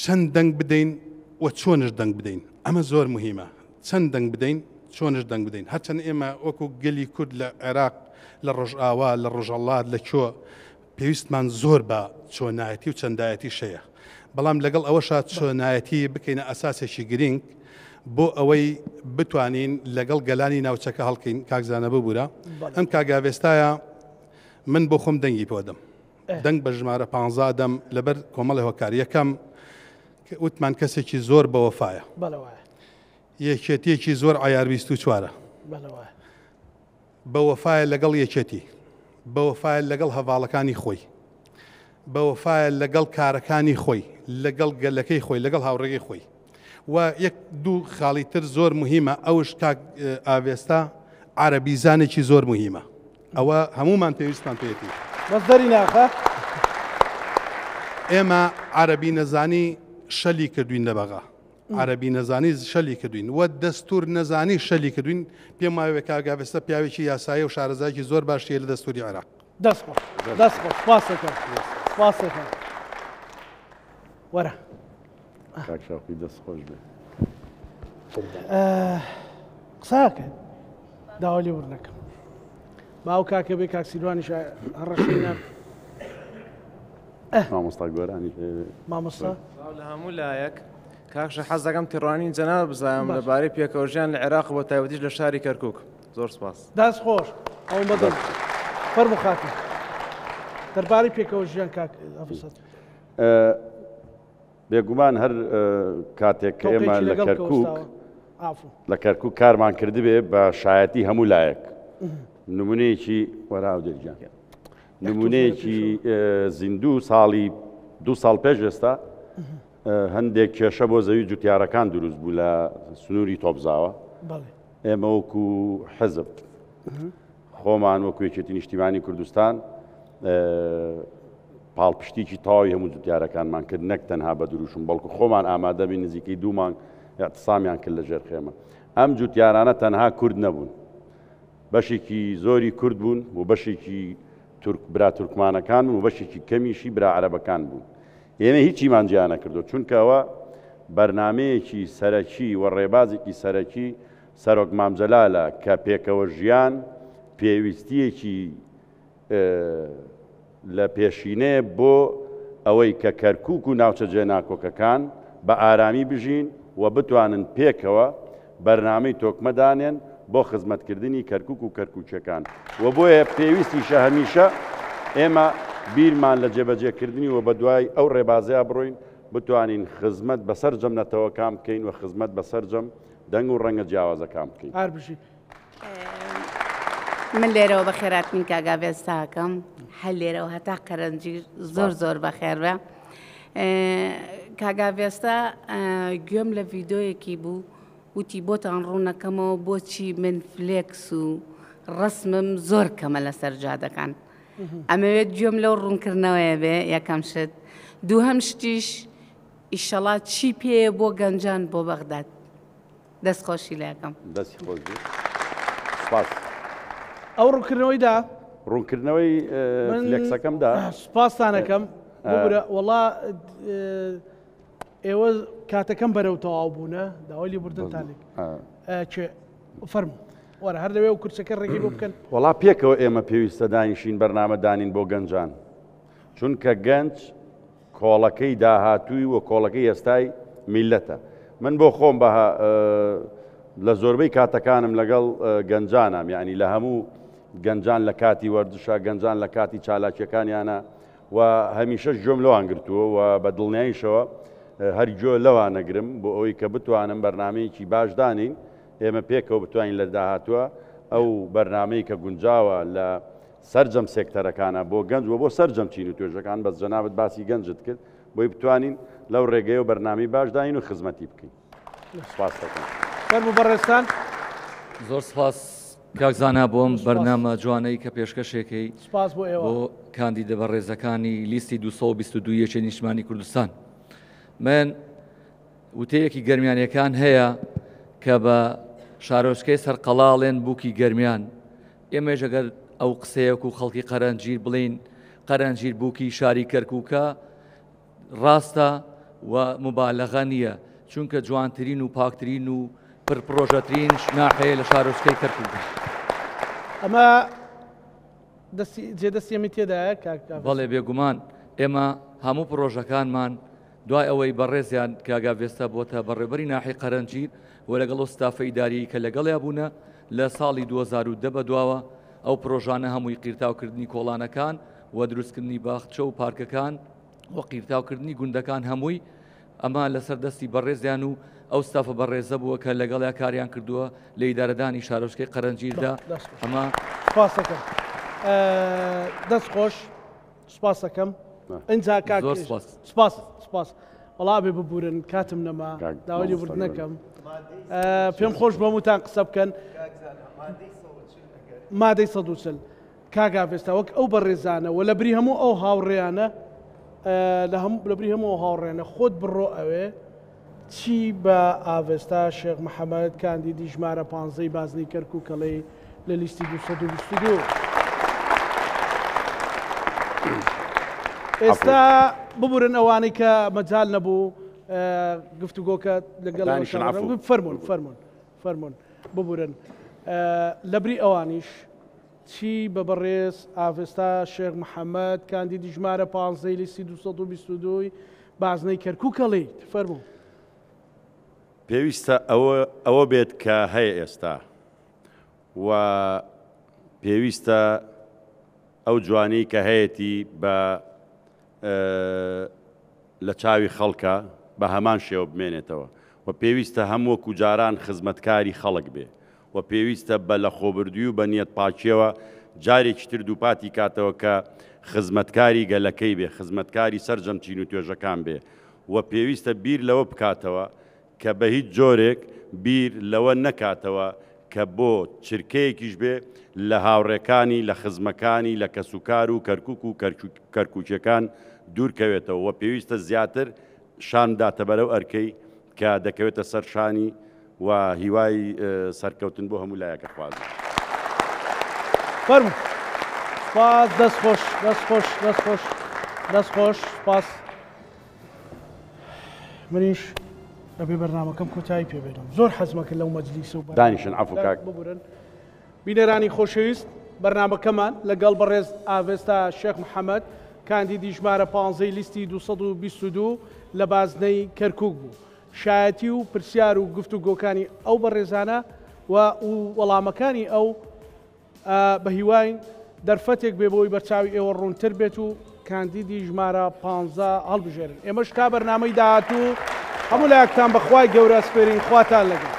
چەند دەنگ بدەین و چۆنش دەنگ بدەین ئەمە زۆر مهمە چەند دەنگ بدەین چۆنش دەنگ بدەین هەرچەند ئێمە وەکو گەلی کورد لە عێراق لە ڕۆژئاوا لە ڕۆژهەڵات لە کۆ پێویستمان زۆر بە چۆنایەتی و چەندایەتی شەیە بەڵام لەگەڵ ئەوەشا چۆنایەتی بکەینە ئەساسێکی گرنگ بۆ ئەوەی بتوانین لەگەڵ گەلانی ناوچەکە هەڵکەین کاکزانە ببوورە ئەم کاگاوێستایە من بۆ خۆم دەنگی پۆدەم دەنگ بە ژمارە 15 دەم لەبەر کۆمەڵی هۆکار یەکەم وتمان کەسێکی زۆر بەوەفایە یەکێتیەکی زۆر عیار 24 بەوەفایە لەگەڵ یەکێتی بەوەفایە لەگەڵ هەواڵەکانی خۆی بەوەفایە لەگەڵ کارەکانی خۆی لەگەڵ گەلەکەی خۆی لەگەڵ هاوڕێگەی خۆی و یەک دوو خاڵی تر زۆر مهمە ئەوش کاک ئاوێستا عەرەبیزانێکی زۆر مهمە ئەوە هەمومان پێویستمان پێێتی بەسدەری ناخە ئێمە عەرەبی نەزانی شەلی کردوین لە بەغا عەرەبی نەزانی شەلی کردوین وە دەستور نەزانی شەلی کردوین پێم وایە کاگاوێستە پیاوێکی یاسایی و شارەزایکی زۆر باشیە لە دەستوری عێراق دەست خۆش وەرە کاک شاوقی دەست خۆش بێ قساکە داوا لێ ورنەکەم باو کاکە بێ کاکسیلوانیش هەڕەشینە مامۆستا گۆرانی مامۆستا لە هەموو لایەک کاکشە حەز دەکەم تیڕوانین جەناب بزانم لەبارەی پێکەوەژیان لە عێراق بۆ تایبەتیش لە شاری کەرکووک زۆر سپاس داست خۆش ئەو بەدڵ فەرموو خاتم دەربارەی پێکەوەژیان کاک ئەفسەد بێگومان هەر کاتێک کە ئێمە لە کەرکووک کارمان کردبێ بە شایەتی هەموو لایەک نمونەیەکی وەراو دەرجان نمونەیەکی زیندوو ساڵی 2 ساڵ پێش ئێستا هەندێک کێشە بۆ زەوی جوتیارەکان دروست بوو لە سنووری تۆپزاوە ئێمە وەکو حزب خۆمان وەکو یەکێتی نیشتیمانی کوردستان پاڵپشتێکی تەواوی هەموو جوتیارەکانمان کرد نەک تەنها بە دروشم بەڵکو خۆمان ئامادەبی نزیکەی 2 مانگ اعتصامیان کرد لە ژێر خێمە ئەم جوتیارانە تەنها کورد نەبوون بەشێکی زۆری کورد بوون و بەشێکی برا تورکمانەکان بوون و بەشێکی کەمیشی برا عەرەبەکان بوون ئێمە هیچیمان جیان نەکردو چونکەوە بەرنامەیەکی سەرەکی و ڕێبازێکی سەرەکی سەرۆک مامجەلالە کە پێکەوە ژیان پێویستیەکی لە پێشینێ بۆ ئەوەی کە کەرکووک و ناوچە جێناکۆکەکان بە ئارامی بژین و بتوانن پێکەوە بەرنامەی تۆکمەدانێن بۆ خزمەتکردنی کەرکووک و کەرکووچەکان و بۆیە پێویستیشە هەمیشە ئێمە بیرمان لە جێبەجێکردنی و بە دوای ئەو ڕێبازەیە بڕۆین بتوانین خزمەت بەسەر جەم نەتەوەکان بکەین و خزمەت بەسەر جەم دەنگ و ڕەنگە جیاوازەکان بکەین. من لێرەوە بە خێراتنین کاگاڤێستاکەم هەر لێرەوە هەتا قەرەنجیر زۆر بەخێر بە کاگاڤێستا گوێم لە ڤیدۆیەکی بوو وتی بۆتان ڕوونەکەمەوە بۆچی من فلێکس و ڕسمم زۆر کەمە لە سەرجادەکان ئەمەوێت گوێم لەو ڕوونکردنەوەیە بێ یەکەم شت دووهەم شتیش ئیشەڵا چی پێیە بۆ گەنجان بۆ بەغداد دەستخۆشی لەکەم دەستی خۆش سپاس ئەو ڕوونکردنەوەیدا ڕوونکردنەوەی فلێکسەکەمدا سپاسانەکەم بگورە وەڵا ئێوە کاتەکەم بەرەو تەواو بوونە داوای لێ بردنتانێک فەرموو وەرە هەر لەوێ و کورسەکە ڕێگەی بۆ بکەن وەڵا پێکەوە ئێمە پێویستە دانیشین بەرنامە دانین بۆ گەنجان چونکە گەنج کۆڵەکەی داهاتووی و کۆڵەکەی ئێستای میلەتە من بۆ خۆم بەها لە زۆربەی کاتەکانم لەگەڵ گەنجانم یعنی لە هەموو گەنجان لە کاتی وەردشە گەنجان لە کاتی چالاکیەکانیانە و هەمیشە ژۆم لەوان گرتووە و بە دڵنیاییشەوە هەر گوێ لەوان نەگرم بۆ ئەوەی کە بتوانم بەرنمەیەکی باش دانین ئێمە پێکەوە بتوانین لە داهاتووە ئەو بەرنمەی کە گونجاوە لە سەرجەم سێکتەرەکانە بۆ گەنج و بۆ سەرجەم چین و توێژەکان بەس جەنابەت باسی گەنجت کرد بۆی بتوانین لەو ڕێگەیە و بەرنامی باش داین و خزمەتی بکەین. سپاس دەکەم. فەرموو بەڕێستان. زۆر سپاس کاکزانا بۆم بەرنامە جوانەی کە پێشکەشێکەی سپاس بۆ ئێوە بۆ کاندیدە بەڕێزەکانی لیستی 222 یەکێ نیشتمانی کوردستان. من وتەیەکی گەرمیانیەکان هەیە کە بە شارۆچکەی سەرقەڵاڵێن بووکی گەرمیان ئێمەش ئەگەر ئەو قسەیەک و خەڵکی قەرەنجیر بڵین قەرەنجیر بووکی شاری کەرکووکە ڕاستە و مبالەغە نییە چونکە جوانترین و پاکترین و پرپڕۆژەترین ناحەیە لە شارۆچکەی کەرکووکە. ئەمە جێدەستی ئەمە تێدایە بەڵێ بێگومان ئێمە هەموو پرۆژەکانمان دوای ئەوەی بەڕێزیان کاگاڤێستا بۆتە بەڕێبەری ناحی قەرەنجیر و لەگەڵ ستافە ئیداری کە لەگەڵیا بوونە لە ساڵی 2010 بەدواوە ئەو پرۆژانە هەمووی قیرتاوکردنی کۆڵانەکان و دروستکردنی باخچە و پارکەکان و قیرتاوکردنی گوندەکان هەمووی ئەمە لەسەر دەستی بەڕێزیان و ئەو ستافە بەڕێزە بووە کە لەگەڵیا کاریان کردووە لە ئیدارەدانی شارۆچکەی قەرەنجیردا ئەمە سپاسەکەم دەست خۆش سپاسەکەم ئەنجا کاک سپاس وەڵا بێ ببورن کاتم نەما داوای بردنەکەم پێم خۆش بەموتان قسە بکەن مادەی 140 کاگاڤێستا وەک ئەو بەڕێزانە و لەبری هەموو ئەو هاوڕێیانە لەبری هەموو هاوڕێنە خۆت بڕۆ ئەوێ چی بە ئاڤێستا شێخ محەممەد کاندیدی ژمارە 15 بازنی کەرکووکەڵێ لە لیستی 222 ئێستا ببورن ئەوانەی کە مەجال نەبوو گفتوگۆکە لەگەڵ فەرمونون ببورن لەبری ئەوانیش چی بە بەڕێز ئاڤێستا شێخ محەممەد کاندیدی ژمارە 15 لیستی 222 بازنەی کەرکووکەڵیت فەرموو پێویستە ئەوە بێت کە هەیە ئێستا و پێویستە ئەو جوانەی کە هەیەی بە لە چاوی خەڵکە بە هەمان شێوە بمێنێتەوە و پێویستە هەموو جاران خزمەتکاری خەڵک بێ و پێویستە بە لە خۆبردووی و بە نیەت پاچیەوە جارێکی تر دووپاتی کاتەوە کە خزمەتکاری گەلەکەی بێ خزمەتکاری سەرجەمچین و توێژەکان بێ و پێویستە بیر لەوە بکاتەوە کە بە هیچ جۆرێک بیر لەوە نەکاتەوە کە بۆ چرکەیەکیش بێ لە هاوڕێکانی لە خزمەکانی لە کەسوکار و کەرکک و کەرکوچەکان دوورکەوێتەوە و پێویستە زیاتر شان بداتە بەرەو ئەرکەی کە دەکەوێتە سەر شانی و هیوای سەرکەوتن بۆ هەموو لایەکە خوازن. فەرموو سپاس دەستخۆش دەستخۆش دەستخۆش دەستخۆش سپاس منیش بەبێ بەرنامەکەم کۆتایی پێبێنم زۆر حەزمەکە لەو مەجلیس و دانیشن عەفو کاک ببورن بینەرانی خۆشەویست بەرنامەکەمان لەگەڵ بەڕێز ئاڤێستا شێخ محەممەد کاندیدی ژمارە 15 لیستی 222 لە بازنەی کەرکووک بوو شایەتی و پرسیار و گفتوگۆکانی ئەو بەڕێزانە و وەڵامەکانی ئەو بە هیواین دەرفەتێک بێ بۆی بەرچاوی ئێوە ڕوونتر بێت و کاندیدی ژمارە 15 هەڵبژێرن ئێمەش تا بەرنامەی داهاتوو هەموو لایەکتان بەخوای گەورە سپێرین خواتان لەگەڵ